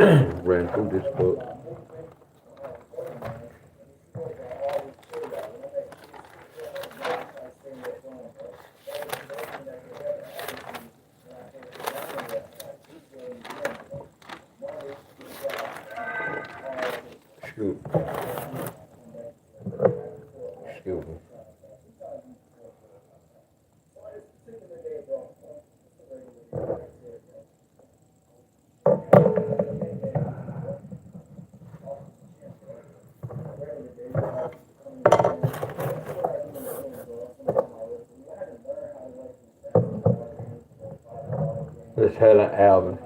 Ran through this book. Excuse, excuse me. Miss Helen Alvin.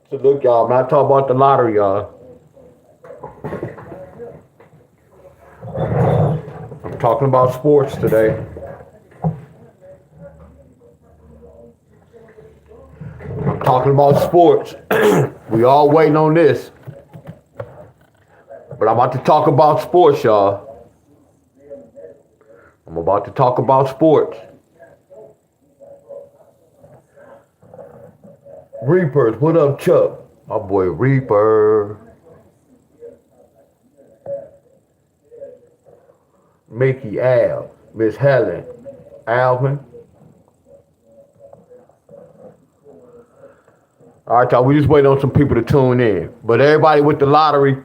So look, y'all, I'm not talking about the lottery, y'all. I'm talking about sports today. I'm talking about sports. We all waiting on this. But I'm about to talk about sports, y'all. I'm about to talk about sports. Reapers, what up, Chuck? My boy Reaper. Mickey Al, Miss Helen, Alvin. All right, y'all, we just waiting on some people to tune in. But everybody with the lottery,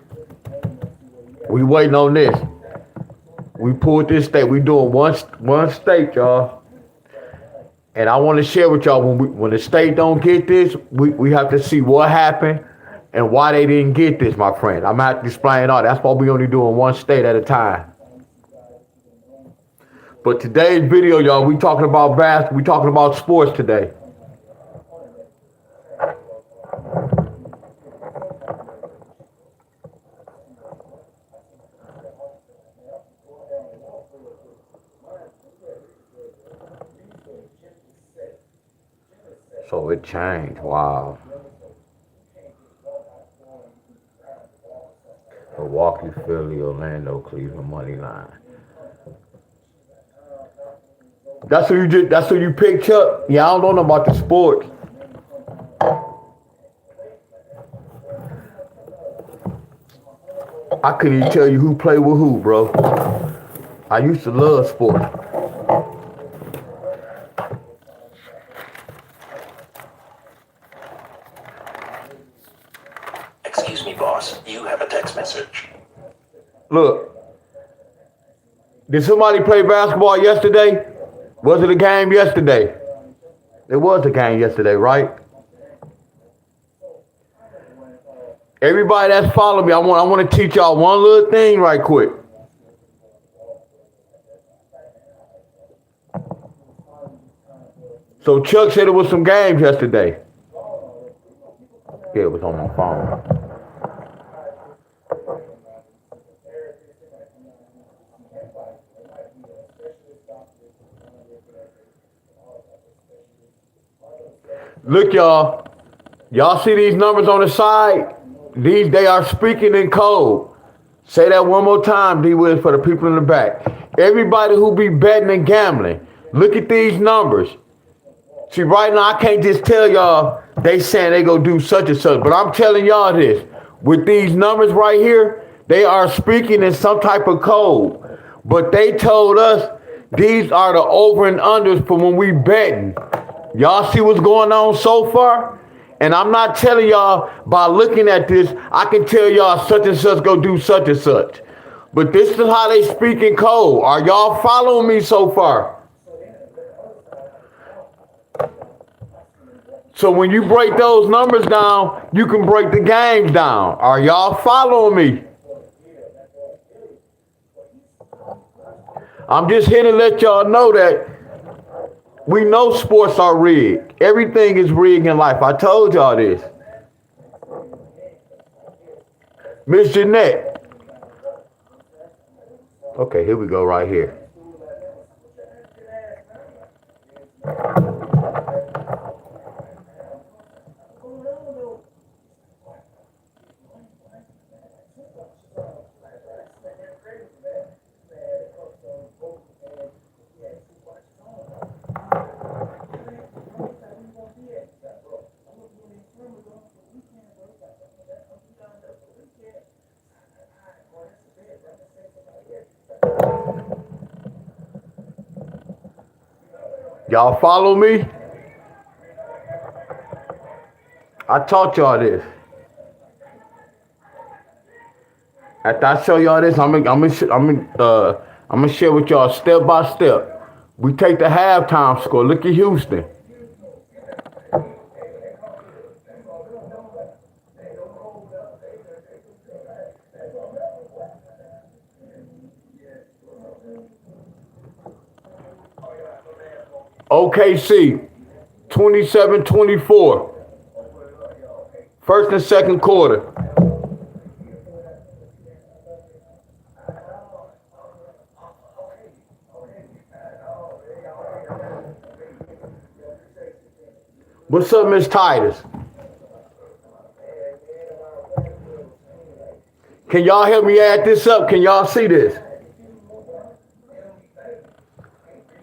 we waiting on this. We pulled this state. We doing one state, y'all. And I want to share with y'all, when the state don't get this, we have to see what happened and why they didn't get this, my friend. I'm going to have to explain all. That's why we only doing one state at a time. But today's video, y'all, we talking about basketball. We talking about sports today. So it changed. Wow. Milwaukee, Philly, Orlando, Cleveland money line. That's who you picked up. Yeah, I don't know about the sports. I couldn't even tell you who played with who, bro. I used to love sports. Excuse me, boss. You have a text message. Look, did somebody play basketball yesterday? Was it a game yesterday? It was a game yesterday, right? Everybody that's following me, I want to teach y'all one little thing right quick. So Chuck said it was some games yesterday. Yeah, it was on my phone. Look, y'all. Y'all see these numbers on the side? They are speaking in code. Say that one more time, D-Wiz, for the people in the back. Everybody who be betting and gambling, look at these numbers. See, right now, I can't just tell y'all they saying they go do such and such, but I'm telling y'all this. With these numbers right here, they are speaking in some type of code. But they told us these are the over and unders for when we betting. Y'all see what's going on so far? And I'm not telling y'all by looking at this, I can tell y'all such and such go do such and such. But this is how they speak in code. Are y'all following me so far? So when you break those numbers down, you can break the games down. Are y'all following me? I'm just here to let y'all know that we know sports are rigged. Everything is rigged in life. I told y'all this. Miss Jeanette. Okay, here we go right here. Y'all follow me? I taught y'all this. After I show y'all this, I'm gonna share with y'all step by step. We take the halftime score. Look at Houston. OKC, 27-24. First and second quarter. What's up, Miss Titus? Can y'all help me add this up? Can y'all see this?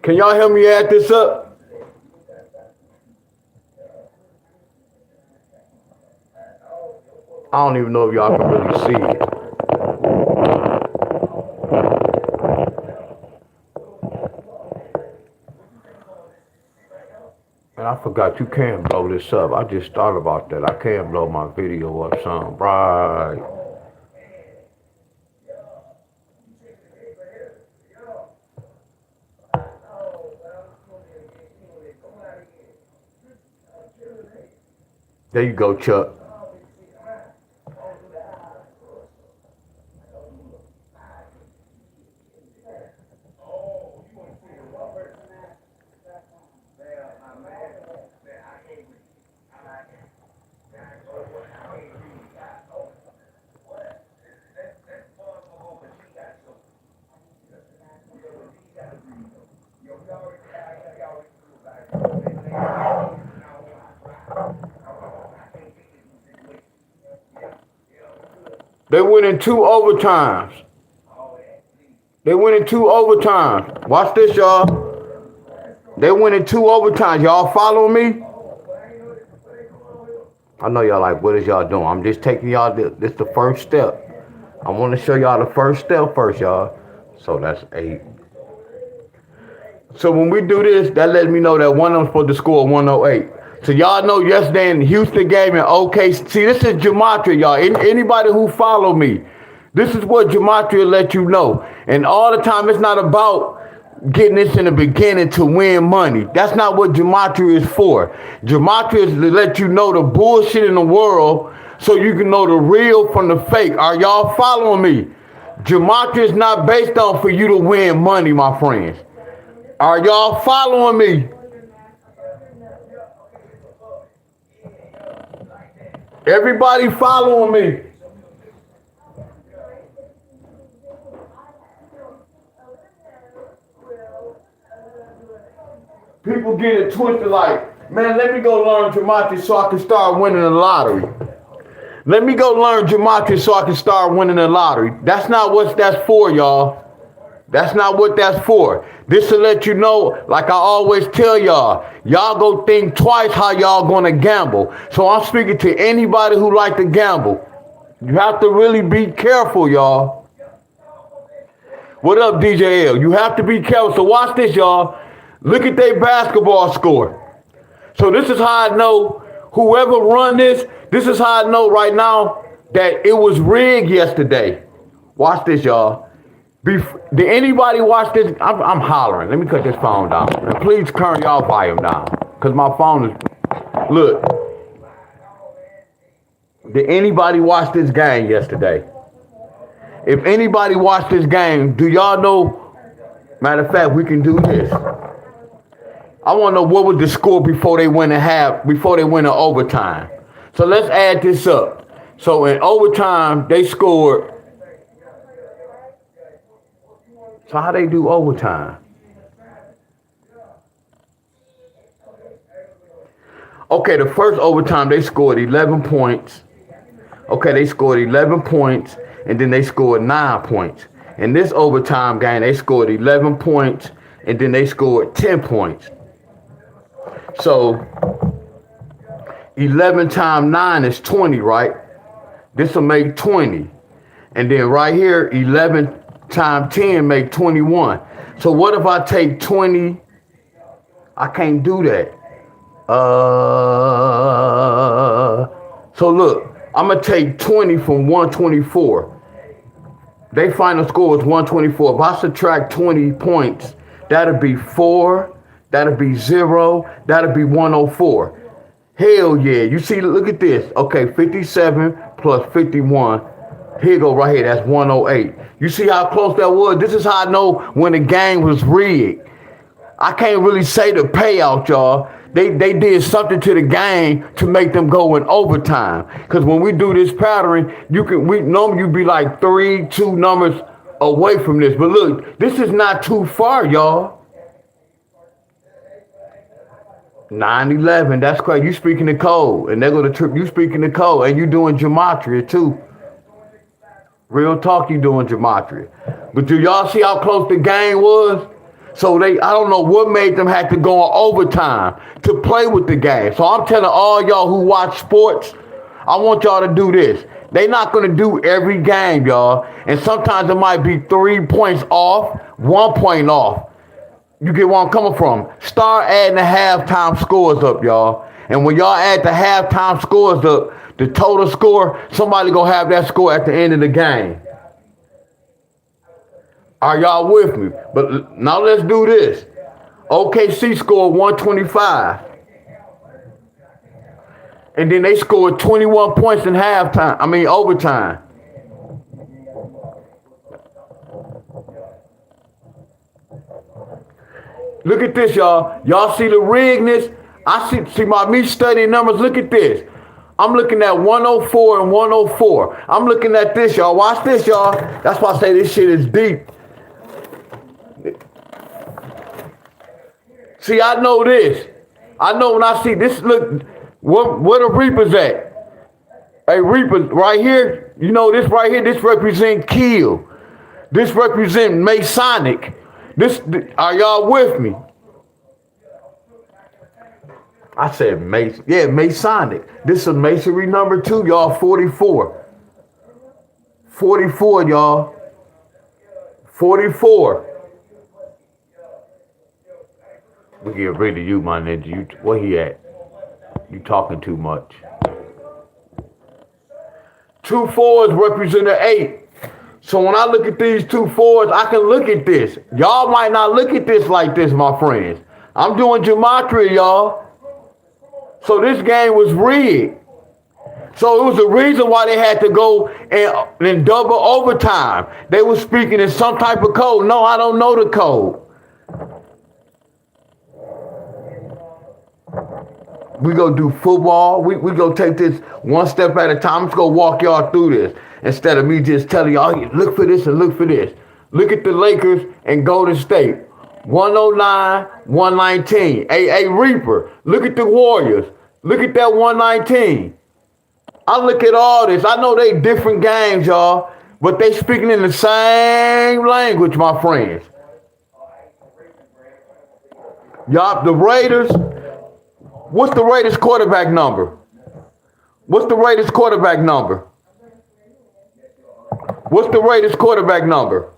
Can y'all help me add this up? I don't even know if y'all can really see it. And I forgot you can blow this up. I just thought about that. I can blow my video up some. Right. There you go, Chuck. They went in 2 overtimes. They went in 2 overtimes. Watch this, y'all. They went in 2 overtimes. Y'all follow me? I know y'all like, what is y'all doing? I'm just taking y'all, this the first step. I want to show y'all the first step first, y'all. So that's 8. So when we do this, that lets me know that one of them supposed to score 108. So y'all know yesterday in the Houston game and OKC. See, this is gematria, y'all. Anybody who follow me, this is what gematria let you know. And all the time, it's not about getting this in the beginning to win money. That's not what gematria is for. Gematria is to let you know the bullshit in the world so you can know the real from the fake. Are y'all following me? Gematria is not based on for you to win money, my friends. Are y'all following me? Everybody following me? People get it twisted like, man, let me go learn gematria so I can start winning the lottery. Let me go learn gematria so I can start winning the lottery. That's not what that's for, y'all. That's not what that's for. This to let you know, like I always tell y'all, y'all go think twice how y'all gonna gamble. So I'm speaking to anybody who like to gamble. You have to really be careful, y'all. What up, DJ L? You have to be careful. So watch this, y'all. Look at their basketball score. So this is how I know whoever run this is how I know right now that it was rigged yesterday. Watch this, y'all. Did anybody watch this? I'm hollering. Let me cut this phone down. And please turn y'all volume down. Because my phone is... Look. Did anybody watch this game yesterday? If anybody watched this game, do y'all know Matter of fact, we can do this. I want to know what was the score before they went to overtime. So let's add this up. So in overtime, they scored. So how they do overtime? Okay, the first overtime, they scored 11 points. Okay, they scored 11 points, and then they scored 9 points. In this overtime game, they scored 11 points, and then they scored 10 points. So 11 times 9 is 20, right? This will make 20. And then right here, 11 times 10 make 21. So what if I take 20? I can't do that. So look, I'm going to take 20 from 124. Their final score was 124. If I subtract 20 points, that'll be 4, that'll be 0, that'll be 104. Hell yeah. You see, look at this. Okay, 57 plus 51. Here you go right here. That's 108. You see how close that was? This is how I know when the game was rigged. I can't really say the payout, y'all. They did something to the game to make them go in overtime. Because when we do this pattern, we normally be like 3-2 numbers away from this. But look, this is not too far, y'all. 9-11, that's crazy. You speaking the code, and they're gonna trip you speaking the code, and you doing gematria too. Real talk, you doing gematria. But do y'all see how close the game was? So I don't know what made them have to go on overtime to play with the game. So I'm telling all y'all who watch sports, I want y'all to do this. They not going to do every game, y'all. And sometimes it might be 3 points off, 1 point off. You get where I'm coming from. Start adding the halftime scores up, y'all. And when y'all add the halftime scores up, the total score, somebody going to have that score at the end of the game. Are y'all with me? But now let's do this. OKC scored 125. And then they scored 21 points in overtime. Look at this, y'all. Y'all see the rigness? I see me studying numbers. Look at this. I'm looking at 104 and 104. I'm looking at this, y'all. Watch this, y'all. That's why I say this shit is deep. See, I know this. I know when I see this, look, where the Reapers at? Hey, Reapers, right here, you know this right here, this represent kill. This represent Masonic. Are y'all with me? I said Masonic. This is Masonry number 2, y'all, 44. 44, y'all. 44. We get rid of you, my ninja. Where he at? You talking too much. 2 4s represent an 8. So when I look at these 2 4s, I can look at this. Y'all might not look at this like this, my friends. I'm doing gematria, y'all. So this game was rigged. So it was the reason why they had to go and double overtime. They were speaking in some type of code. No, I don't know the code. We go do football. We go take this one step at a time. I'm just going to walk y'all through this instead of me just telling y'all, look for this and look for this. Look at the Lakers and Golden State. 109, 119. Hey, Reaper, look at the Warriors. Look at that 119. I look at all this. I know they different games, y'all, but they speaking in the same language, my friends. Y'all, the Raiders, what's the Raiders quarterback number? What's the Raiders quarterback number? What's the Raiders quarterback number?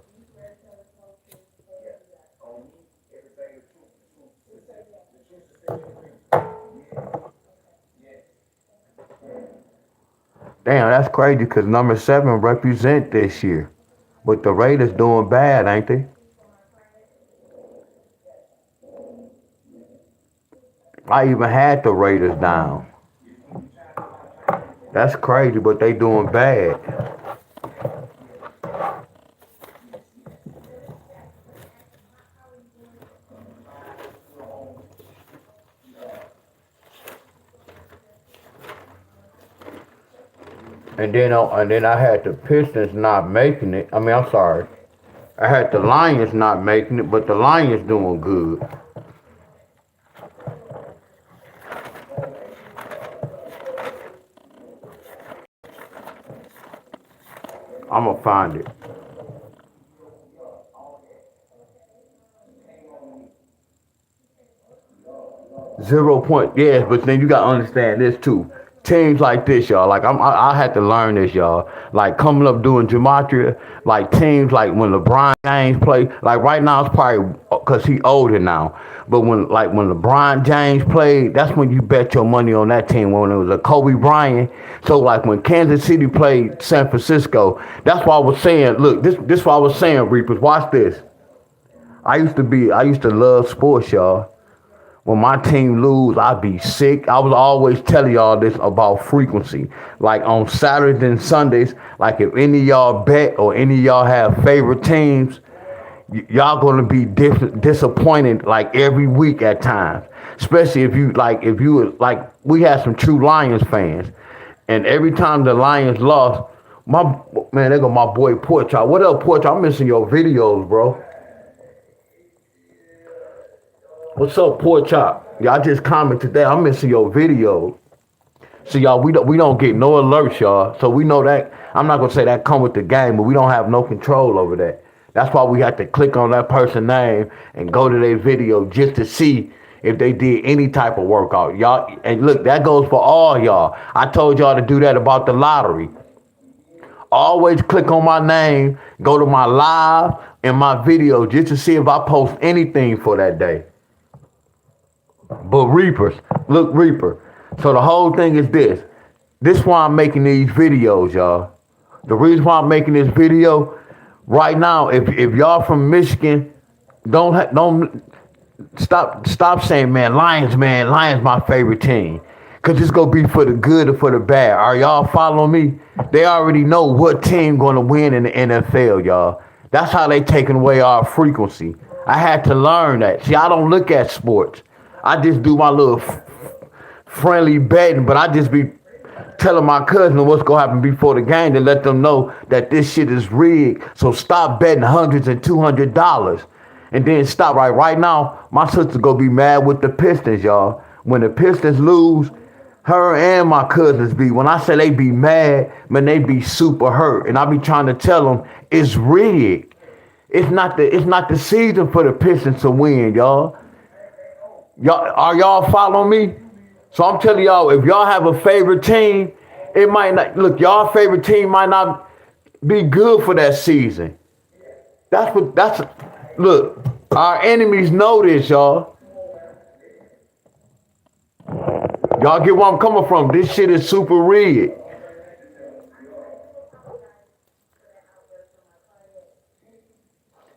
Damn, that's crazy because number 7 represent this year. But the Raiders doing bad, ain't they? I even had the Raiders down. That's crazy, but they doing bad. And then I had the Pistons not making it. I mean, I'm sorry. I had the Lions not making it, but the Lions doing good. I'm gonna find it. 0 point, yes, but then you gotta understand this too. Teams like this, y'all. Like I had to learn this, y'all. Like coming up doing gematria, like teams like when LeBron James play. Like right now, it's probably because he older now. But when LeBron James played, that's when you bet your money on that team. When it was a Kobe Bryant. So like when Kansas City played San Francisco, that's why I was saying. Look, this what I was saying, Reapers. Watch this. I used to love sports, y'all. When my team lose, I'd be sick. I was always telling y'all this about frequency. Like on Saturdays and Sundays, like if any of y'all bet or any of y'all have favorite teams, y'all gonna be disappointed like every week at times. Especially if you was like we had some true Lions fans, and every time the Lions lost, my man, there go my boy Porchard. What up, Porchard? I'm missing your videos, bro. What's up, Pork Chop? Y'all just comment today. I'm missing your video. So y'all, we don't get no alerts, y'all. So we know that I'm not gonna say that come with the game, but we don't have no control over that. That's why we have to click on that person's name and go to their video just to see if they did any type of workout. Y'all, and look, that goes for all y'all. I told y'all to do that about the lottery. Always click on my name, go to my live and my video just to see if I post anything for that day. But Reapers, look, Reaper. So the whole thing is this. This is why I'm making these videos, y'all. The reason why I'm making this video right now, if y'all from Michigan, don't stop saying, man, Lions my favorite team. Cause it's gonna be for the good or for the bad. Are y'all following me? They already know what team gonna win in the NFL, y'all. That's how they taking away our frequency. I had to learn that. See, I don't look at sports. I just do my little friendly betting, but I just be telling my cousin what's gonna happen before the game to let them know that this shit is rigged. So stop betting hundreds and $200, and then stop right now. My sister gonna be mad with the Pistons, y'all. When the Pistons lose, her and my cousins be. When I say they be mad, man, they be super hurt, and I be trying to tell them it's rigged. It's not the season for the Pistons to win, y'all. Y'all following me? So I'm telling y'all, if y'all have a favorite team, it might not look. Y'all favorite team might not be good for that season. That's look. Our enemies know this, y'all. Y'all get where I'm coming from. This shit is super rigged.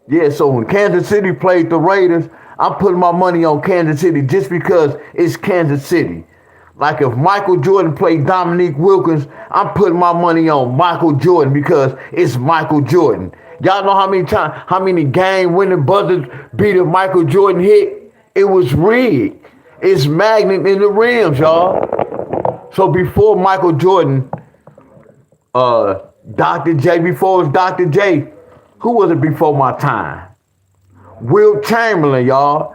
Yeah, so when Kansas City played the Raiders, I'm putting my money on Kansas City just because it's Kansas City. Like if Michael Jordan played Dominique Wilkins, I'm putting my money on Michael Jordan because it's Michael Jordan. Y'all know how many game-winning buzzers beater Michael Jordan hit? It was rigged. It's magnet in the rims, y'all. So before Michael Jordan, Dr. J, before it was Dr. J, who was it before my time? Will Chamberlain, y'all.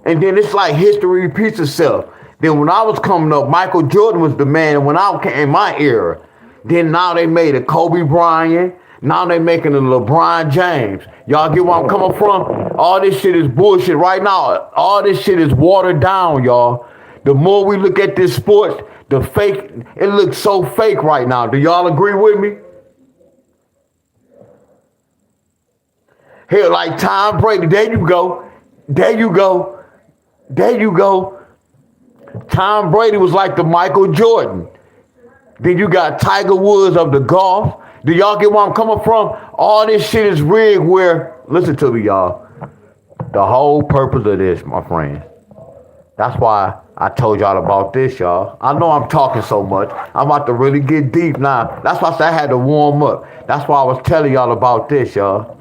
And then it's like history repeats itself. Then when I was coming up, Michael Jordan was the man when I came in my era. Then now they made a Kobe Bryant. Now they making a LeBron James. Y'all get where I'm coming from? All this shit is bullshit right now. All this shit is watered down, y'all. The more we look at this sports, the fake, it looks so fake right now. Do y'all agree with me? Here, like Tom Brady, there you go. There you go. There you go. Tom Brady was like the Michael Jordan. Then you got Tiger Woods of the golf. Do y'all get where I'm coming from? All this shit is rigged where, listen to me, y'all. The whole purpose of this, my friends. That's why I told y'all about this, y'all. I know I'm talking so much. I'm about to really get deep now. That's why I said I had to warm up. That's why I was telling y'all about this, y'all.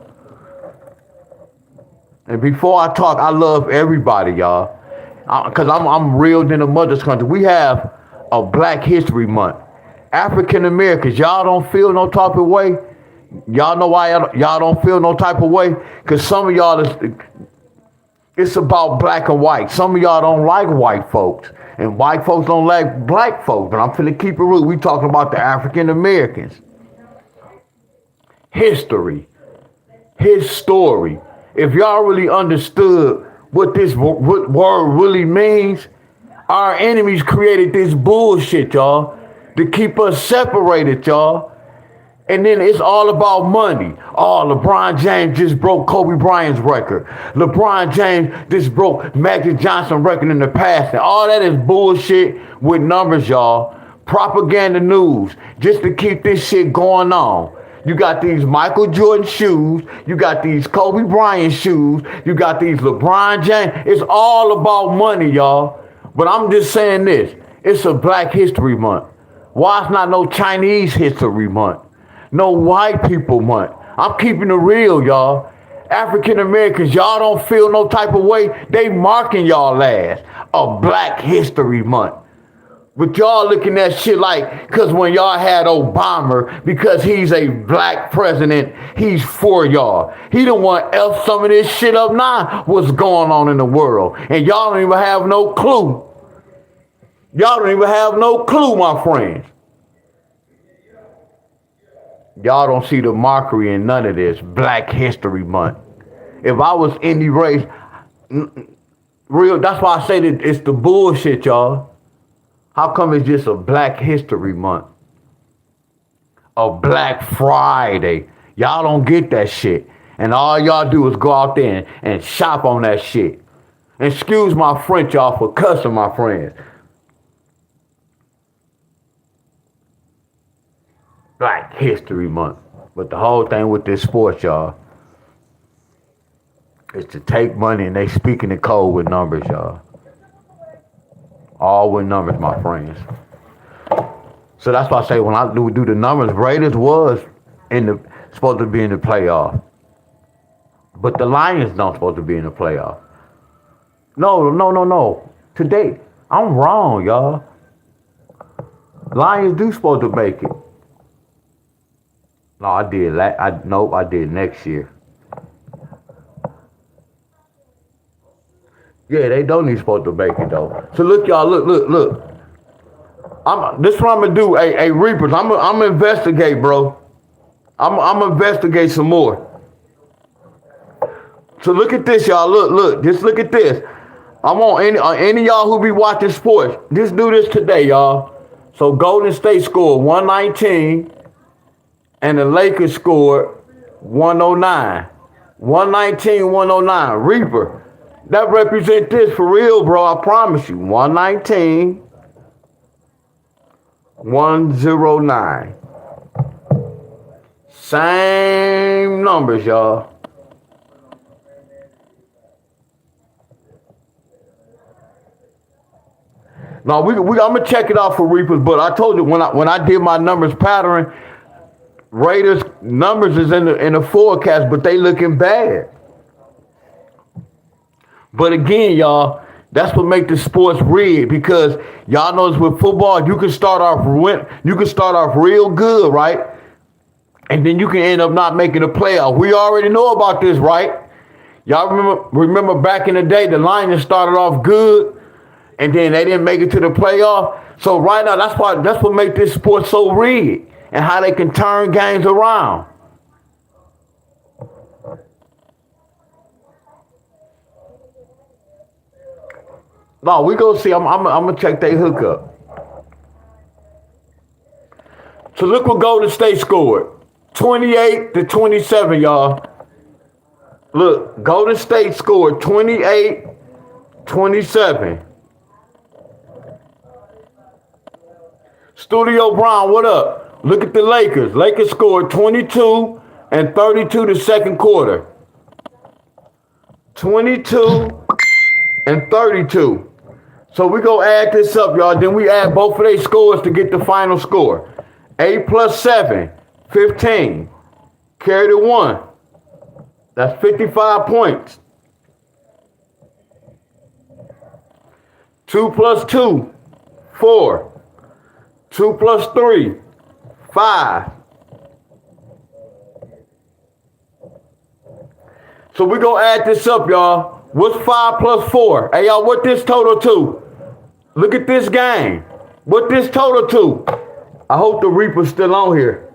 And before I talk, I love everybody, y'all. Because I'm real in the mother's country. We have a Black History Month. African Americans, y'all don't feel no type of way. Y'all know why y'all don't feel no type of way? Because some of y'all, it's about black and white. Some of y'all don't like white folks. And white folks don't like black folks. But I'm finna keep it real. We talking about the African Americans. History. His story. If y'all really understood what this word really means, our enemies created this bullshit, y'all, to keep us separated, y'all. And then it's all about money. Oh, LeBron James just broke Kobe Bryant's record. LeBron James just broke Magic Johnson's record in the past. And all that is bullshit with numbers, y'all. Propaganda news, just to keep this shit going on. You got these Michael Jordan shoes. You got these Kobe Bryant shoes. You got these LeBron James. It's all about money, y'all. But I'm just saying this. It's a Black History Month. Why it's not no Chinese History Month? No white people month. I'm keeping it real, y'all. African Americans, y'all don't feel no type of way. They marking y'all ass a Black History Month. But y'all looking at shit like, because when y'all had Obama, because he's a black president, he's for y'all. He the one F some of this shit up now, what's going on in the world. And y'all don't even have no clue. Y'all don't even have no clue, my friends. Y'all don't see the mockery in none of this. Black History Month. If I was any race, real, that's why I say that it's the bullshit, y'all. How come it's just a Black History Month? A Black Friday. Y'all don't get that shit. And all y'all do is go out there and shop on that shit. Excuse my French, y'all, for cussing, my friends. Black History Month. But the whole thing with this sports, y'all, is to take money and they speaking in code with numbers, y'all. All with numbers, my friends. So that's why I say when I do the numbers, Raiders was supposed to be in the playoff. But the Lions don't supposed to be in the playoff. No. Today, I'm wrong, y'all. Lions do supposed to make it. No, I did. I did next year. Yeah, they don't need supposed to make it though. So look, y'all, look. This is what I'm gonna do. Hey, Reapers, I'm gonna investigate, bro. I'm gonna investigate some more. So look at this, y'all. Look. Just look at this. I want any of y'all who be watching sports, just do this today, y'all. So Golden State scored 119. And the Lakers scored 109. 119, 109. Reaper, that represent this for real, bro. I promise you. 119, 109. Same numbers, y'all. Now I'm gonna check it out for Reapers, but I told you when I did my numbers pattern, Raiders numbers is in the forecast, but they looking bad. But again, y'all, that's what makes the sports rigged, because y'all know with football, you can start off real good, right? And then you can end up not making the playoff. We already know about this, right? Y'all remember back in the day, the Lions started off good, and then they didn't make it to the playoff. So right now, that's what makes this sport so rigged. And how they can turn games around. No, we gonna see. I'm gonna check their hookup. So look what Golden State scored. 28-27, y'all. Look, Golden State scored 28-27. Studio Brown, what up? Look at the Lakers. Lakers scored 22 and 32 the second quarter. 22 and 32. So we go add this up, y'all. Then we add both of their scores to get the final score. 8 plus 7, 15. Carry the 1. That's 55 points. 2 plus 2, 4. 2 plus 3, 5. So we're going to add this up, y'all. What's 5 plus 4? Hey, y'all, what this total to? Look at this game. What this total to? I hope the Reaper's still on here.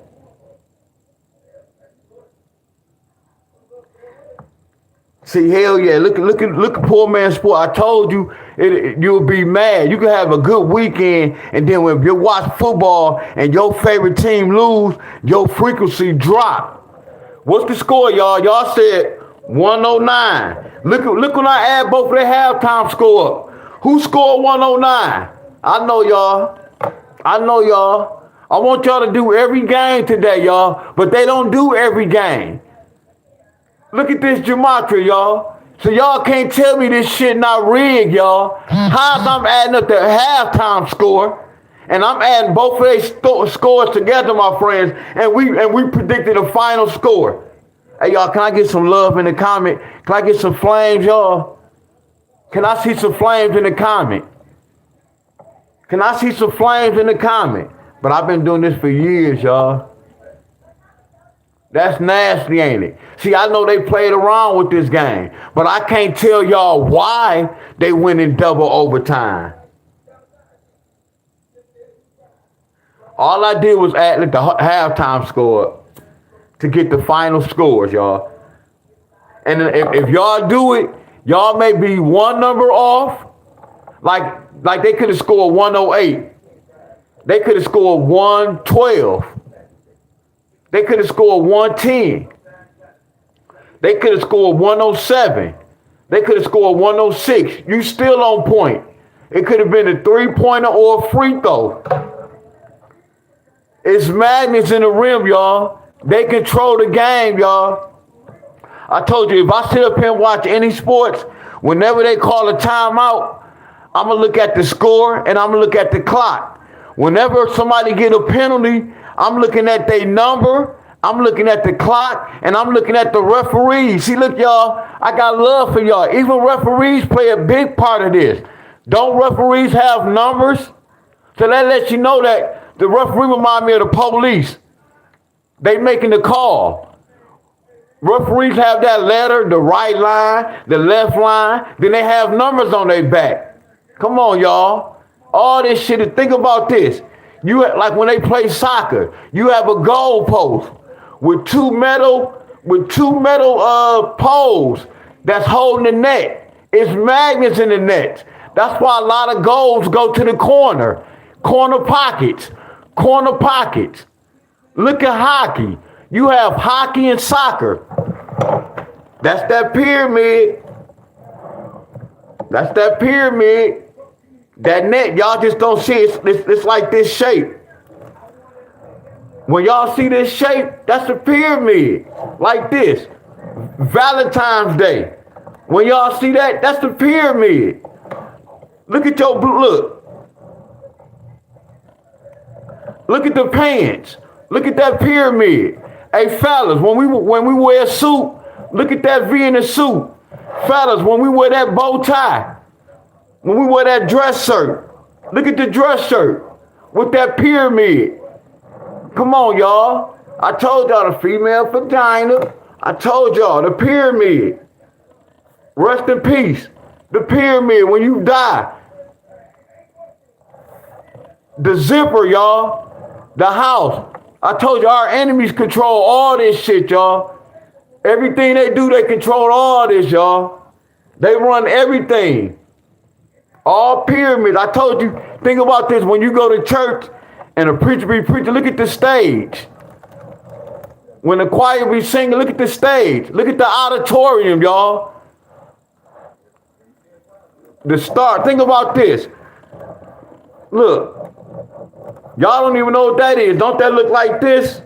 See, hell yeah, look at poor man sport. I told you you'll be mad. You can have a good weekend, and then when you watch football and your favorite team lose, your frequency drop. What's the score, y'all? Y'all said 109. Look when I add both of their halftime score up. Who scored 109? I know y'all. I want y'all to do every game today, y'all, but they don't do every game. Look at this gematria, y'all. So y'all can't tell me this shit not rigged, y'all. How's I'm adding up the halftime score, and I'm adding both of their scores together, my friends, and we predicted a final score. Hey, y'all, can I get some love in the comment? Can I get some flames, y'all? Can I see some flames in the comment? Can I see some flames in the comment? But I've been doing this for years, y'all. That's nasty, ain't it? See, I know they played around with this game, but I can't tell y'all why they went in double overtime. All I did was add the halftime score to get the final scores, y'all. And if y'all do it, y'all may be one number off. Like they could have scored 108. They could have scored 112. They could have scored 110. They could have scored 107. They could have scored 106. You still on point. It could have been a 3-pointer or a free throw. It's madness in the rim, y'all. They control the game, y'all. I told you, if I sit up here and watch any sports, whenever they call a timeout, I'm going to look at the score and I'm going to look at the clock. Whenever somebody get a penalty, I'm looking at their number, I'm looking at the clock, and I'm looking at the referees. See, look, y'all, I got love for y'all. Even referees play a big part of this. Don't referees have numbers? So that lets you know that the referee remind me of the police. They making the call. Referees have that letter, the right line, the left line, then they have numbers on their back. Come on, y'all. All this shit, think about this. You like when they play soccer, you have a goal post with two metal poles that's holding the net. It's magnets in the net. That's why a lot of goals go to the corner pockets. Look at hockey. You have hockey and soccer. That's that pyramid. That net, y'all just don't see it. It's like this shape. When y'all see this shape, that's a pyramid. Like this. Valentine's Day. When y'all see that, that's the pyramid. Look at your look. Look at the pants. Look at that pyramid. Hey, fellas, when we wear a suit, look at that V in the suit. Fellas, when we wear that bow tie, when we wear that dress shirt, look at the dress shirt with that pyramid. Come on, y'all. I told y'all the female vagina. I told y'all the pyramid. Rest in peace. The pyramid when you die. The zipper, y'all. The house. I told you our enemies control all this shit, y'all. Everything they do, they control all this, y'all. They run everything. All pyramids. I told you, think about this. When you go to church and a preacher be preaching, look at the stage. When the choir be singing, look at the stage. Look at the auditorium, y'all. The star. Think about this. Look. Y'all don't even know what that is. Don't that look like this?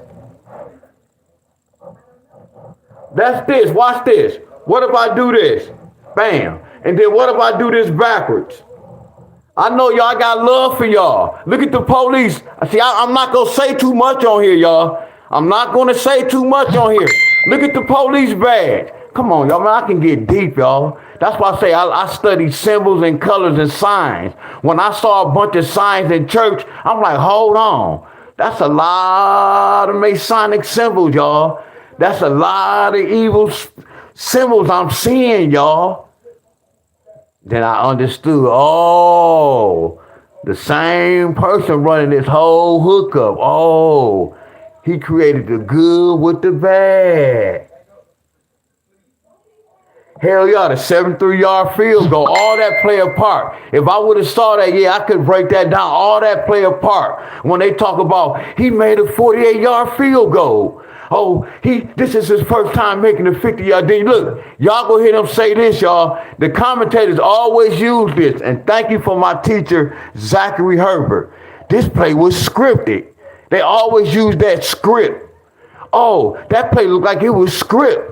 That's this. Watch this. What if I do this? Bam. And then what if I do this backwards? I know y'all got love for y'all. Look at the police. See, I'm not going to say too much on here, y'all. I'm not going to say too much on here. Look at the police badge. Come on, y'all. Man, I can get deep, y'all. That's why I say I study symbols and colors and signs. When I saw a bunch of signs in church, I'm like, hold on. That's a lot of Masonic symbols, y'all. That's a lot of evil symbols I'm seeing, y'all. Then I understood, oh, the same person running this whole hookup. Oh, he created the good with the bad. Hell yeah, the 73-yard field goal, all that play a part. If I would have saw that, yeah, I could break that down. All that play a part. When they talk about he made a 48-yard field goal. Oh, this is his first time making a 50-yard. Then look, y'all go hear them say this, y'all. The commentators always use this. And thank you for my teacher, Zachary Herbert. This play was scripted. They always use that script. Oh, that play looked like it was script.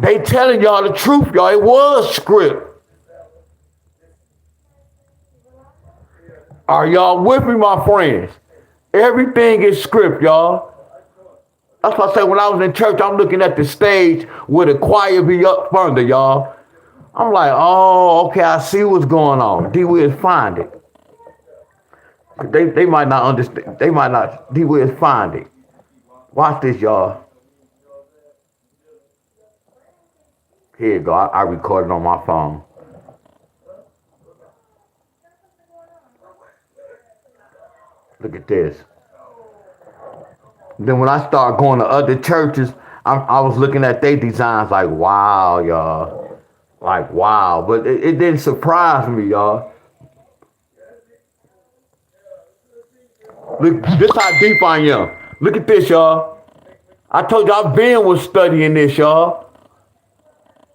They telling y'all the truth, y'all. It was script. Are y'all with me, my friends? Everything is script, y'all. That's why I say when I was in church, I'm looking at the stage where the choir be up further, y'all. I'm like, oh, okay, I see what's going on. D-Wiz find it. They might not understand. They might not. D-Wiz find it. Watch this, y'all. Here you go. I recorded on my phone. Look at this. Then when I started going to other churches, I was looking at their designs like, wow, y'all. Like, wow. But it didn't surprise me, y'all. Look, this how deep I am. Look at this, y'all. I told y'all Ben was studying this, y'all.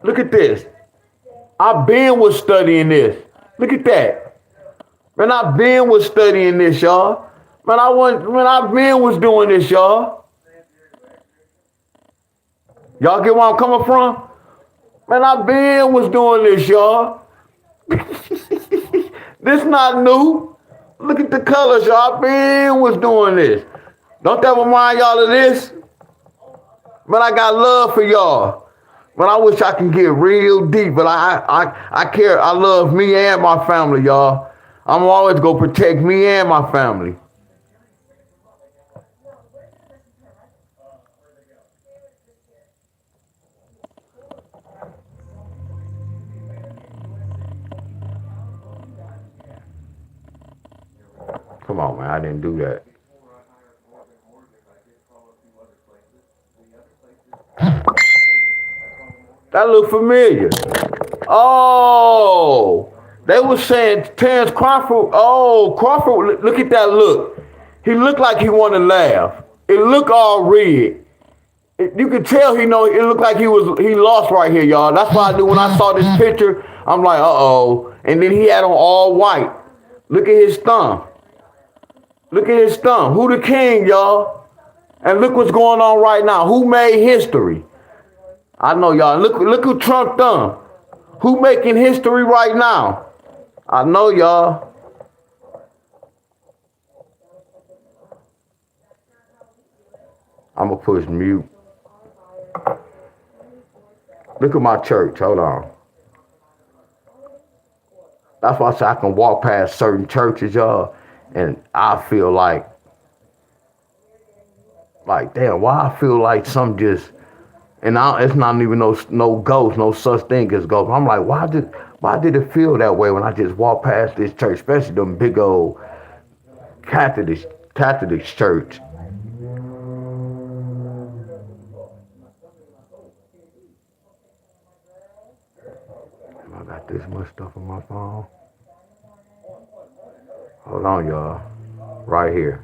Look at this. Ben was studying this. Look at that. Man, Ben was studying this, y'all. Man, Ben was doing this, y'all. Y'all get where I'm coming from? Man, Ben was doing this, y'all. This not new. Look at the colors, y'all. Ben was doing this. Don't that remind y'all of this? Man, I got love for y'all. Man, I wish I can get real deep, but I care. I love me and my family, y'all. I'm always gonna protect me and my family. Come on, man. I didn't do that. That look familiar. Oh, they were saying Terrence Crawford. Oh, Crawford, look at that look. He looked like he wanted to laugh. It looked all red. You could tell it looked like he lost right here, y'all. That's why I knew when I saw this picture, I'm like, uh-oh. And then he had on all white. Look at his thumb. Look at his thumb. Who the king, y'all? And look what's going on right now. Who made history? I know, y'all. Look who Trump done. Who making history right now? I know, y'all. I'm going to push mute. Look at my church. Hold on. That's why I say I can walk past certain churches, y'all, and I feel like, damn, why I feel like some just, and it's not even no ghost, no such thing as ghost. I'm like, why did it feel that way when I just walked past this church, especially them big old Catholic church? I got this much stuff on my phone. Hold on, y'all. Right here.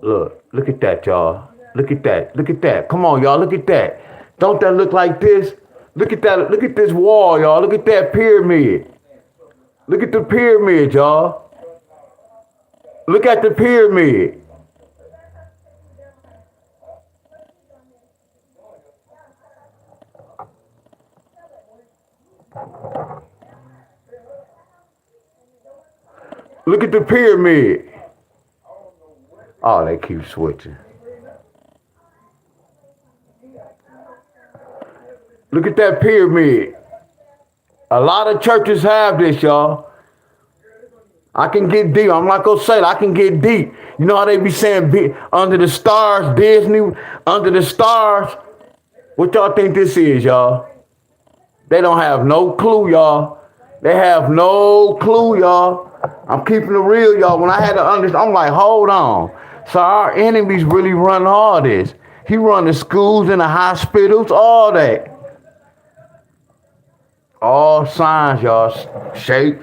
Look at that, y'all. Look at that. Come on, y'all. Look at that. Don't that look like this? Look at that. Look at this wall, y'all. Look at that pyramid. Look at the pyramid, y'all. Look at the pyramid. Look at the pyramid. Oh, they keep switching. Look at that pyramid. A lot of churches have this, y'all. I can get deep. I'm not gonna say it. I can get deep. You know how they be saying under the stars, Disney, under the stars. What y'all think this is, y'all? They don't have no clue, y'all. They have no clue, y'all. I'm keeping it real, y'all. When I had to understand, I'm like, hold on. So our enemies really run all this. He run the schools and the hospitals, all that. All signs, y'all. Shape,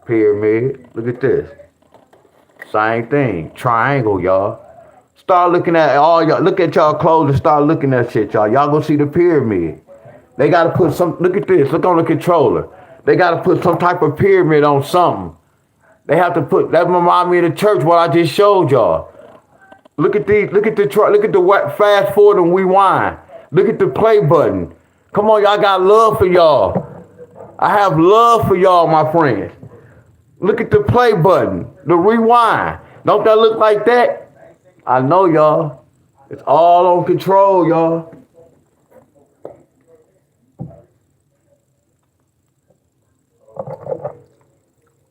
pyramid. Look at this. Same thing. Triangle, y'all. Start looking at all y'all. Look at y'all clothes and start looking at shit, y'all. Y'all go see the pyramid. They gotta put some. Look at this. Look on the controller. They gotta put some type of pyramid on something. They have to put. That remind me of the church. What I just showed y'all. Look at these. Look at the. Look at the fast forward and rewind. Look at the play button. Come on, y'all got love for y'all. I have love for y'all, my friends. Look at the play button, the rewind. Don't that look like that? I know, y'all. It's all on control, y'all.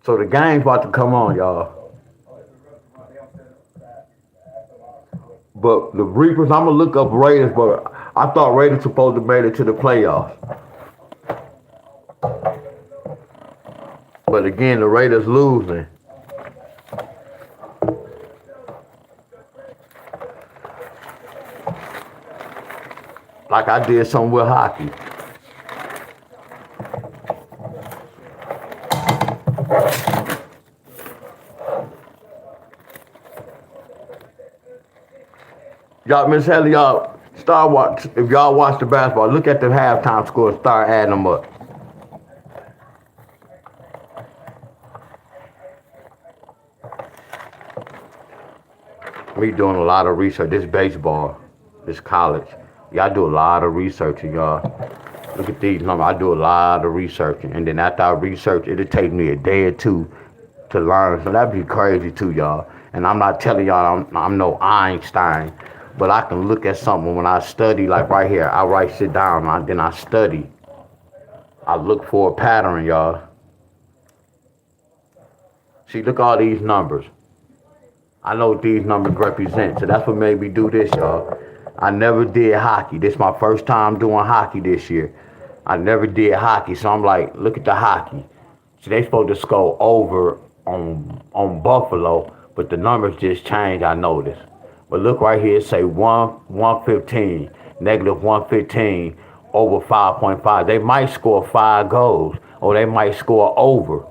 So the game's about to come on, y'all. But the Reapers, I'm gonna look up Raiders, but I thought Raiders supposed to make it to the playoffs. But again, the Raiders losing. Like I did something with hockey. Y'all, Miss Haley, y'all start watch. If y'all watch the basketball, look at the halftime score and start adding them up. Me doing a lot of research. This baseball, this college. Y'all do a lot of researching, y'all. Look at these numbers. I do a lot of researching. And then after I research, it'll take me a day or two to learn. So that'd be crazy too, y'all. And I'm not telling y'all I'm no Einstein. But I can look at something when I study, like right here. I write shit down, then I study. I look for a pattern, y'all. See, look at all these numbers. I know what these numbers represent, so that's what made me do this, y'all. I never did hockey. This is my first time doing hockey this year. I never did hockey, so I'm like, look at the hockey. See, they supposed to score over on Buffalo, but the numbers just changed, I noticed. But look right here, it say 115, negative 115 over 5.5. They might score 5 goals, or they might score over.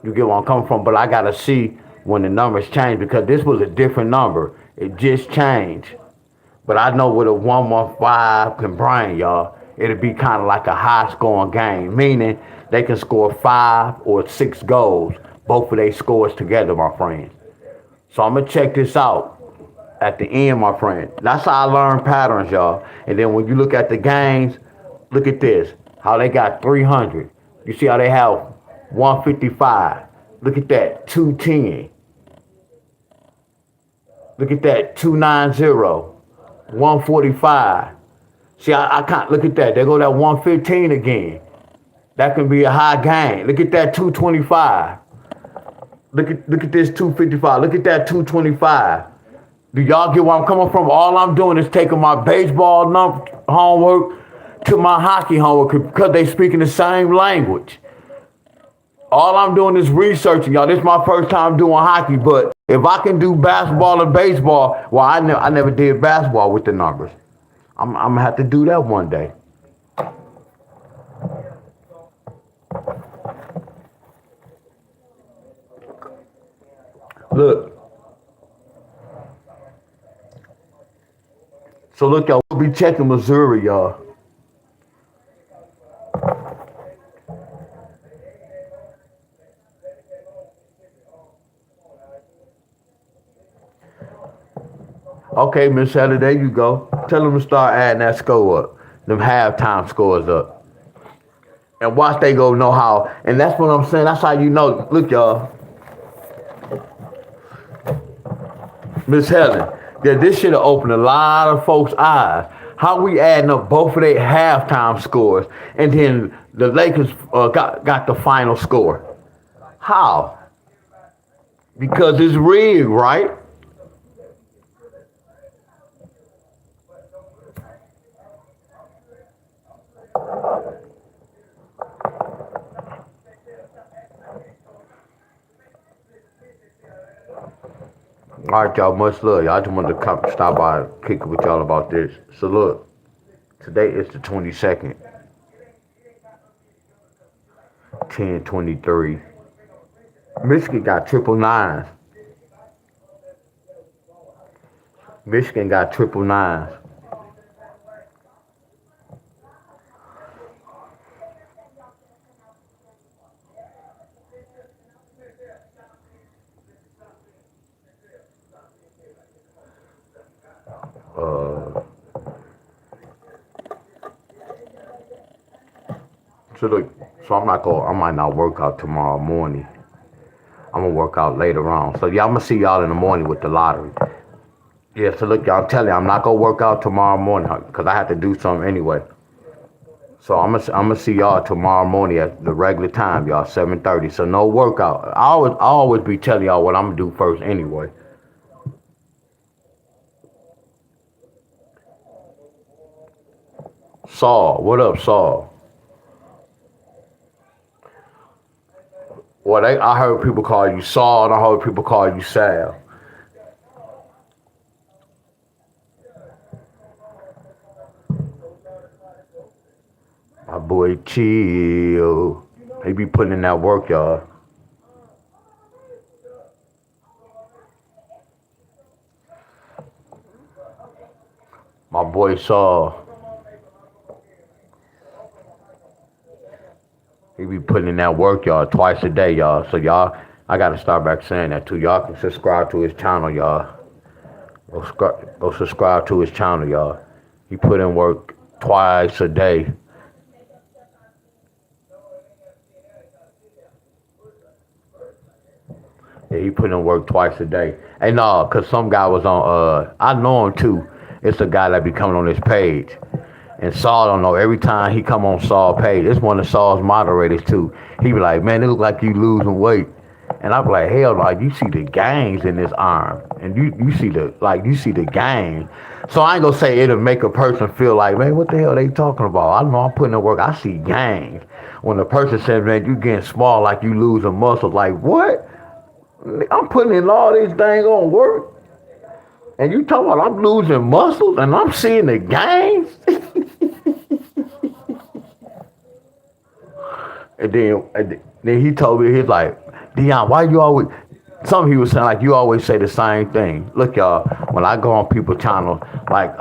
You get where I'm coming from? But I got to see when the numbers change, because this was a different number. It just changed. But I know what a 115 can bring, y'all. It'll be kind of like a high-scoring game, meaning they can score 5 or 6 goals, both of their scores together, my friends. So I'm going to check this out at the end, my friend. That's how I learn patterns, y'all. And then when you look at the games, look at this, how they got 300. You see how they have 155. Look at that, 210. Look at that, 290, 145. See, I can't, look at that. There go that 115 again. That can be a high gain. Look at that 225. Look at this 255. Look at that 225. Do y'all get where I'm coming from? All I'm doing is taking my baseball homework to my hockey homework because they speaking the same language. All I'm doing is researching, y'all. This is my first time doing hockey, but if I can do basketball and baseball, well, I never did basketball with the numbers. I'm gonna have to do that one day. Look. So look, y'all, we'll be checking Missouri, y'all. Okay, Miss Sally, there you go. Tell them to start adding that score up. Them halftime scores up. And watch they go know how. And that's what I'm saying. That's how you know. Look, y'all. Miss Helen, that this should have opened a lot of folks' eyes. How we adding up both of their halftime scores, and then the Lakers got the final score. How? Because it's rigged, right? All right, y'all. Much love. Y'all just wanted to stop by and kick it with y'all about this. So look, today is the 22nd, 10/23. Michigan got triple nines. Michigan got triple nines. Uh, so look, so I might not work out tomorrow morning. I'm gonna work out later on. So y'all, I'm gonna see y'all in the morning with the lottery. Yeah, so look, y'all, I'm telling you, I'm not gonna work out tomorrow morning because I have to do something anyway. So I'm gonna see y'all tomorrow morning at the regular time, y'all, 7:30. So no workout. I always be telling y'all what I'm gonna do first anyway. Saul, what up, Saul? Well, I heard people call you Saul, and I heard people call you Sal. My boy Chill. He be putting in that work, y'all. My boy Saul. He be putting in that work, y'all, twice a day, y'all. So y'all, I gotta start back saying that too. Y'all can subscribe to his channel, y'all. Go subscribe to his channel, y'all. He put in work twice a day. Yeah, he put in work twice a day. Hey, no, cause some guy was on. I know him too. It's a guy that be coming on his page, and Saul don't know. Every time he come on Saul's page, it's one of Saul's moderators too. He be like, "Man, it look like you losing weight," and I be like, "Hell, like you see the gains in this arm, and you see the gains." So I ain't gonna say it'll make a person feel like, man, what the hell they talking about? I know I'm putting in work. I see gains. When the person says, man, you getting small like you losing muscle, like what? I'm putting in all these things on work, and you talking about I'm losing muscles, and I'm seeing the gains. And then he told me, he's like, Deon, why you always, something he was saying, like, you always say the same thing. Look, y'all, when I go on people's channel, like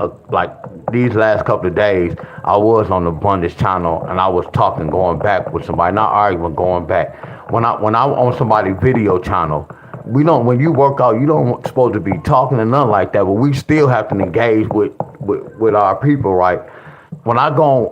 these last couple of days, I was on the Abundance channel, and I was talking, going back with somebody, not arguing, going back. When I'm on somebody's video channel, we don't, when you work out, you don't supposed to be talking and nothing like that, but we still have to engage with our people, right? When I go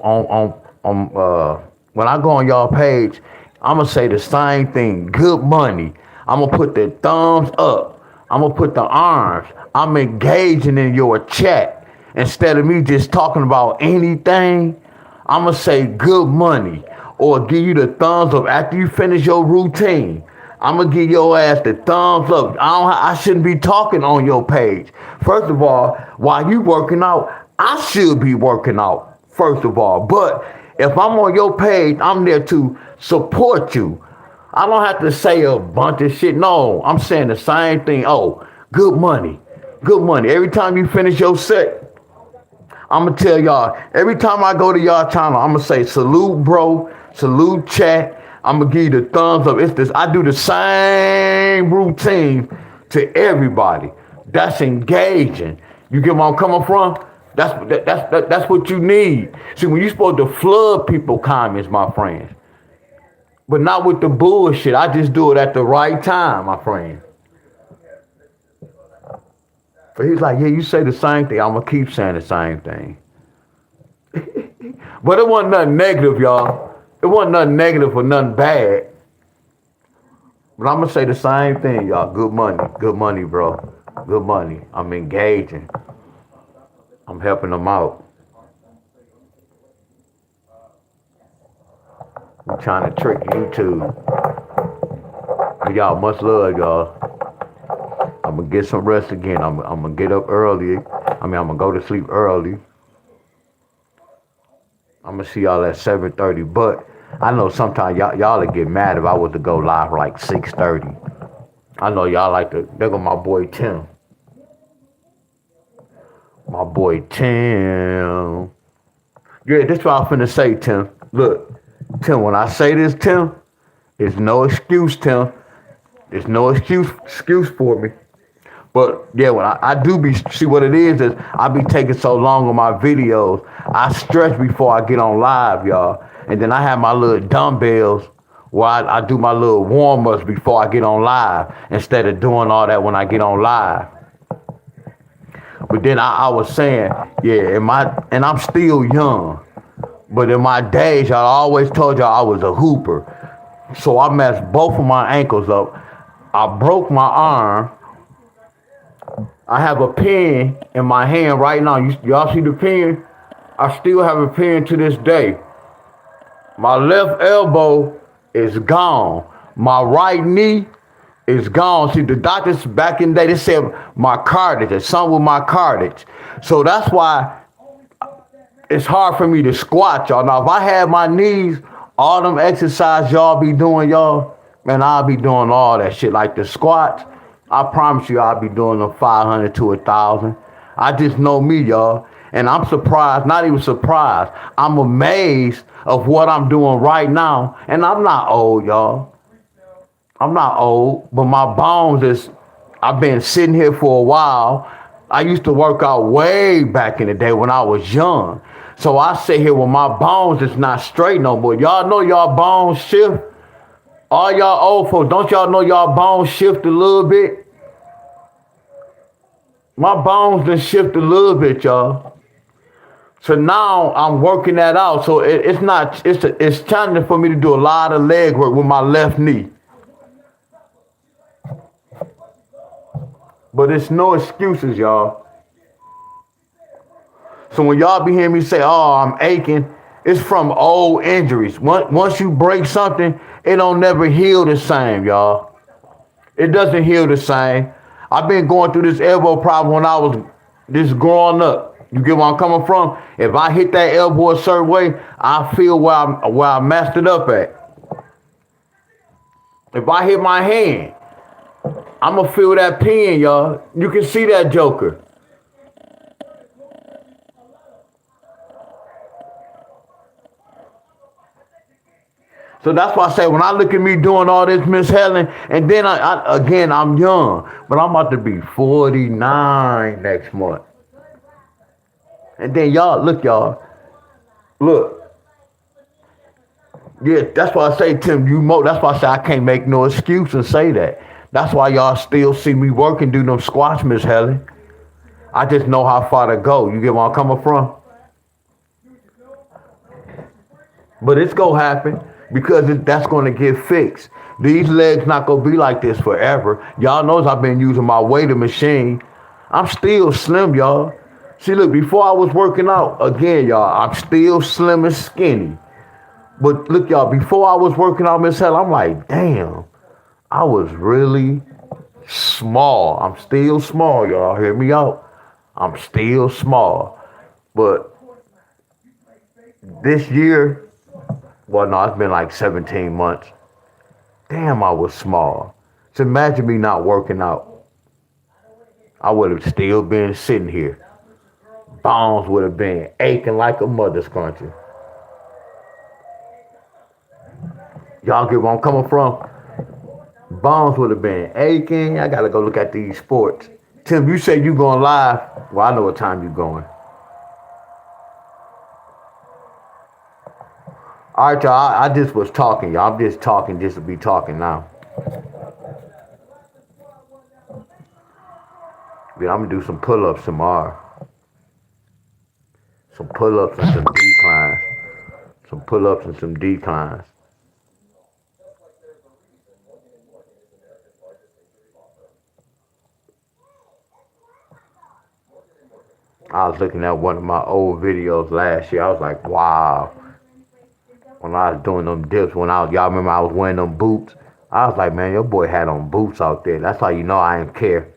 when I go on y'all page, I'm gonna say the same thing. Good money. I'm gonna put the thumbs up. I'm gonna put the arms. I'm engaging in your chat instead of me just talking about anything. I'm gonna say good money or give you the thumbs up after you finish your routine. I'm gonna give your ass the thumbs up. I shouldn't be talking on your page. First of all, while you working out, I should be working out. First of all, but if I'm on your page, I'm there to support you. I don't have to say a bunch of shit. No, I'm saying the same thing. Oh, good money, good money. Every time you finish your set, I'm gonna tell y'all, every time I go to y'all channel, I'm gonna say salute, bro, salute, chat. I'm gonna give you the thumbs up. It's this. I do the same routine to everybody. That's engaging. You get where I'm coming from? That's what you need. See, when you're supposed to flood people comments, my friends, but not with the bullshit. I just do it at the right time, my friend. But he's like, yeah, you say the same thing. I'm gonna keep saying the same thing. But it wasn't nothing negative, y'all. It wasn't nothing negative or nothing bad. But I'm gonna say the same thing, y'all. Good money, bro. Good money. I'm engaging. I'm helping them out. I'm trying to trick YouTube. Y'all, much love, y'all. I'm gonna get some rest again. I'm gonna get up early. I'm gonna go to sleep early. I'm gonna see y'all at 7:30. But I know sometimes y'all will get mad if I was to go live like 6:30. I know y'all like to. There go my boy Tim. My boy Tim. Yeah, this what I'm finna say, Tim. Look, Tim, when I say this, Tim, it's no excuse, Tim. There's no excuse for me. But yeah, when I do be see what it is I be taking so long on my videos. I stretch before I get on live, y'all. And then I have my little dumbbells where I do my little warm-ups before I get on live instead of doing all that when I get on live. But then I was saying, yeah, and I'm still young. But in my days, y'all, I always told y'all I was a hooper. So I messed both of my ankles up. I broke my arm. I have a pen in my hand right now. Y'all see the pen? I still have a pen to this day. My left elbow is gone. My right knee is gone. See, the doctors back in the day, they said my cartilage, there's something with my cartilage. So that's why it's hard for me to squat, y'all. Now, if I had my knees, all them exercises y'all be doing, y'all, man, I'll be doing all that shit. Like the squats, I promise you I'll be doing them 500 to 1,000. I just know me, y'all. And I'm surprised, not even surprised. I'm amazed of what I'm doing right now. And I'm not old, y'all. I'm not old, but my bones is, I've been sitting here for a while. I used to work out way back in the day when I was young. So I sit here with my bones is not straight no more. Y'all know y'all bones shift. All y'all old folks, don't y'all know y'all bones shift a little bit? My bones done shift a little bit, y'all. So now I'm working that out. So it's challenging for me to do a lot of leg work with my left knee. But it's no excuses, y'all. So when y'all be hearing me say, oh, I'm aching, it's from old injuries. Once you break something, it don't never heal the same, y'all. It doesn't heal the same. I've been going through this elbow problem when I was just growing up. You get where I'm coming from? If I hit that elbow a certain way, I feel where I messed it up at. If I hit my hand, I'm going to feel that pain, y'all. You can see that joker. So that's why I say when I look at me doing all this, Miss Helen, and then again, I'm young, but I'm about to be 49 next month. And then y'all, look. Yeah, that's why I say, Tim, that's why I say I can't make no excuse and say that. That's why y'all still see me working, do them squats, Miss Helen. I just know how far to go. You get where I'm coming from? But it's going to happen because that's going to get fixed. These legs not going to be like this forever. Y'all knows I've been using my weighted machine. I'm still slim, y'all. See, look, before I was working out, again, y'all, I'm still slim and skinny. But look, y'all, before I was working out, Miss Helen, I'm like, damn, I was really small. I'm still small, y'all. Hear me out. I'm still small. But this year, well, no, it's been like 17 months. Damn, I was small. So imagine me not working out. I would have still been sitting here. Bones would have been aching like a mother's country. Y'all get where I'm coming from? Bones would have been aching. I got to go look at these sports. Tim, you say you going live. Well, I know what time you going. All right, y'all. I just was talking, y'all. I'm just talking just to be talking now. Yeah, I'm going to do some pull-ups tomorrow. Some pull-ups and some declines. Some pull-ups and some declines. I was looking at one of my old videos last year. I was like, wow. When I was doing them dips, y'all remember I was wearing them boots? I was like, man, your boy had on boots out there. That's how you know I didn't care.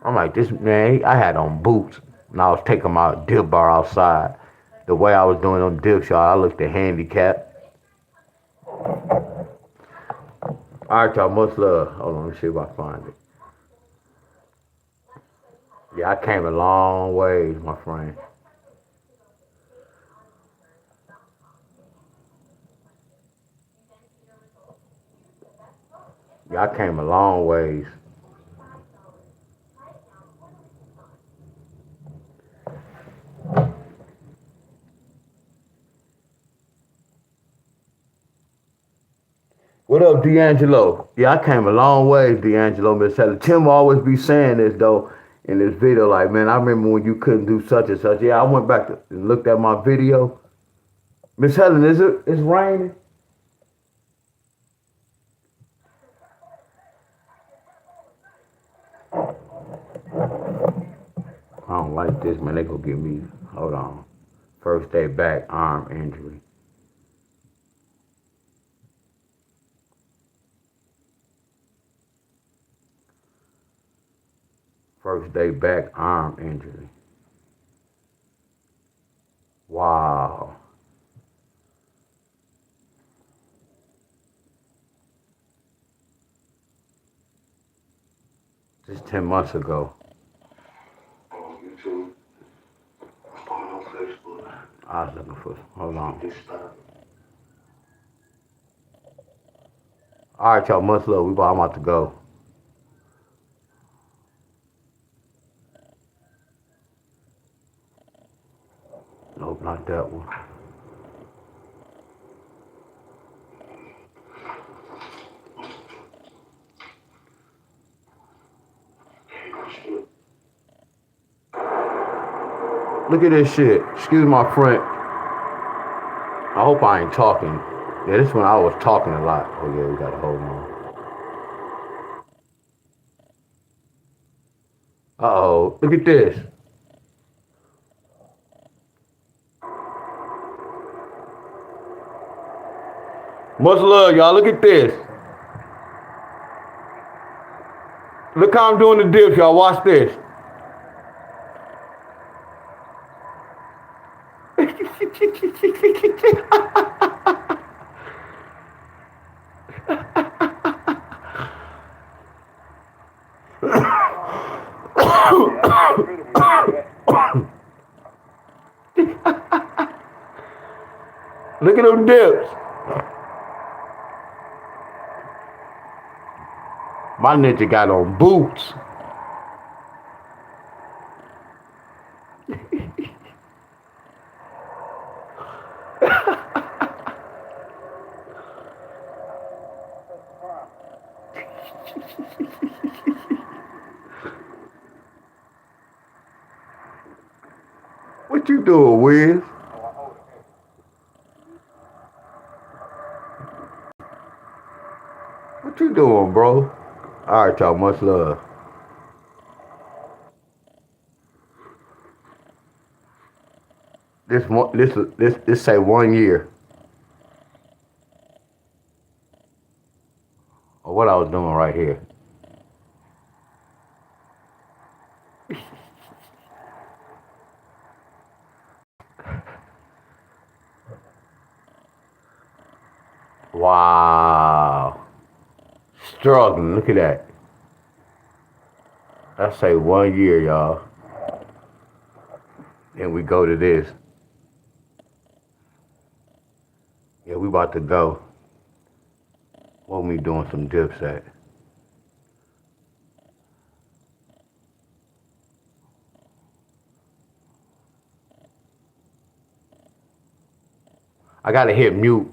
I'm like, this man, I had on boots, and I was taking my dip bar outside. The way I was doing on dips, y'all, I looked at handicap. All right, y'all, much love. Hold on, let me see if I find it. Yeah, I came a long ways, my friend. Yeah, I came a long ways. What up, D'Angelo? Yeah, I came a long ways, D'Angelo. Miss Helen. Tim always be saying this though in this video, like, man, I remember when you couldn't do such and such. Yeah, I went back and looked at my video. Miss Helen, is it? It's raining. I don't like this, man. They gonna give me. Hold on. First day back, arm injury. First day back, arm injury. Wow. Just 10 months ago. On YouTube, on Facebook. I was looking for. Hold on. All right, y'all. Much love. I'm about to go. Nope, not that one. Look at this shit. Excuse my friend. I hope I ain't talking. Yeah, this one I was talking a lot. Oh yeah, we gotta hold on. Uh-oh. Look at this. Much love, y'all. Look at this. Look how I'm doing the dips, y'all. Watch this. Look at them dips. My ninja got on boots. What you doing, Wiz? What you doing, bro? All right, y'all. Much love. This say 1 year. Or what I was doing right here. Wow. Struggling. Look at that. I say 1 year, y'all. Then we go to this. Yeah, we about to go. What we doing some dips at? I gotta hit mute.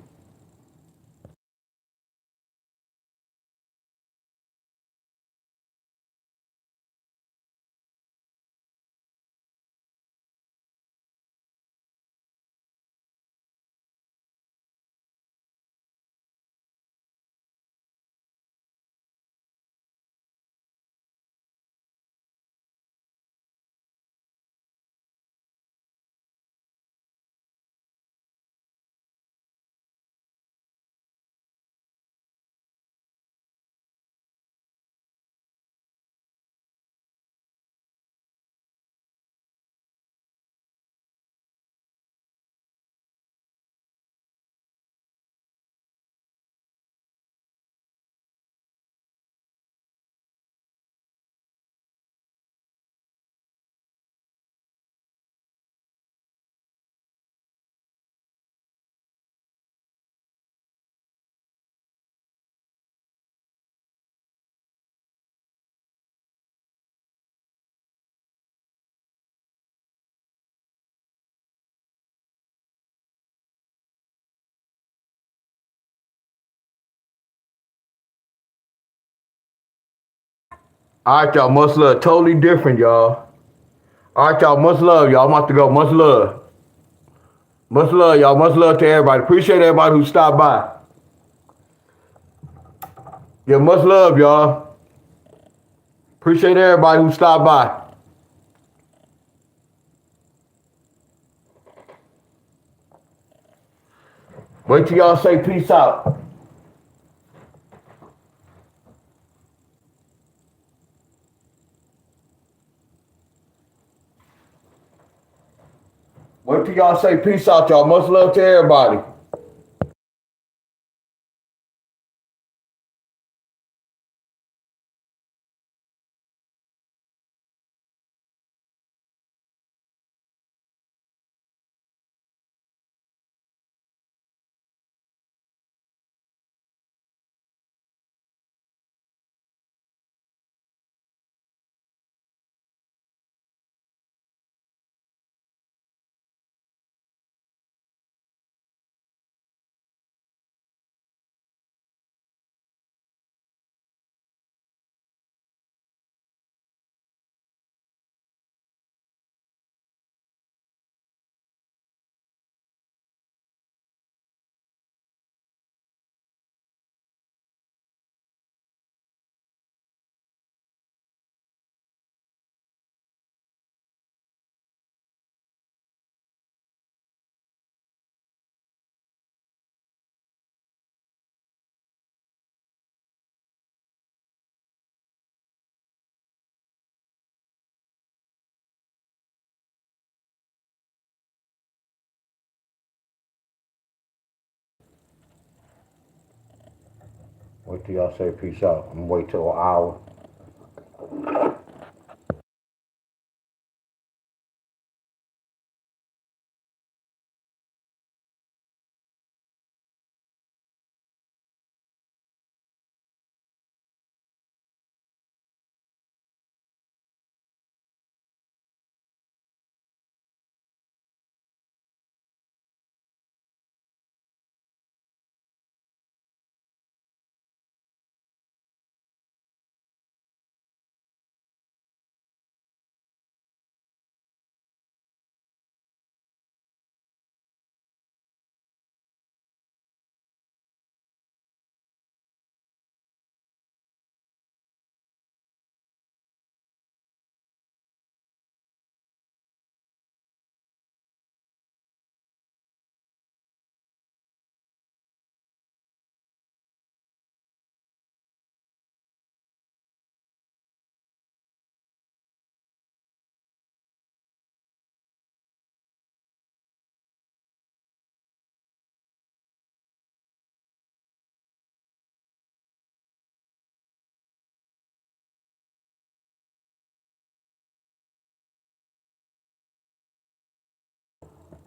All right, y'all. Much love. Totally different, y'all. All right, y'all. Much love, y'all. I'm about to go. Much love. Much love, y'all. Much love to everybody. Appreciate everybody who stopped by. Yeah, much love, y'all. Appreciate everybody who stopped by. Wait till y'all say peace out. Wait till y'all say peace out, y'all. Much love to everybody. Wait till y'all say peace out. I'm gonna wait till an hour.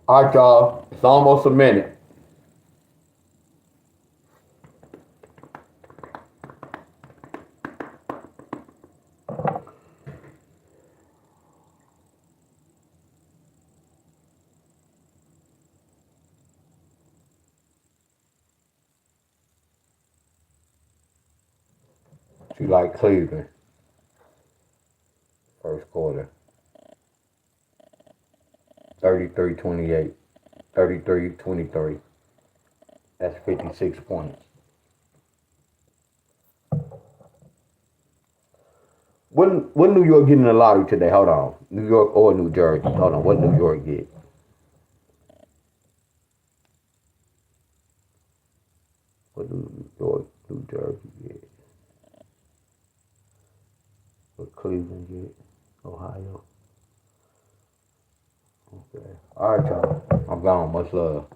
All right, y'all. It's almost a minute. She like Cleveland. First quarter. 33-28. 33-23. That's 56 points. What New York getting the lottery today? Hold on. New York or New Jersey? Hold on. What New York get? What do New York, New Jersey get? What Cleveland get? Ohio. Okay. All right, y'all. I'm gone. Much love.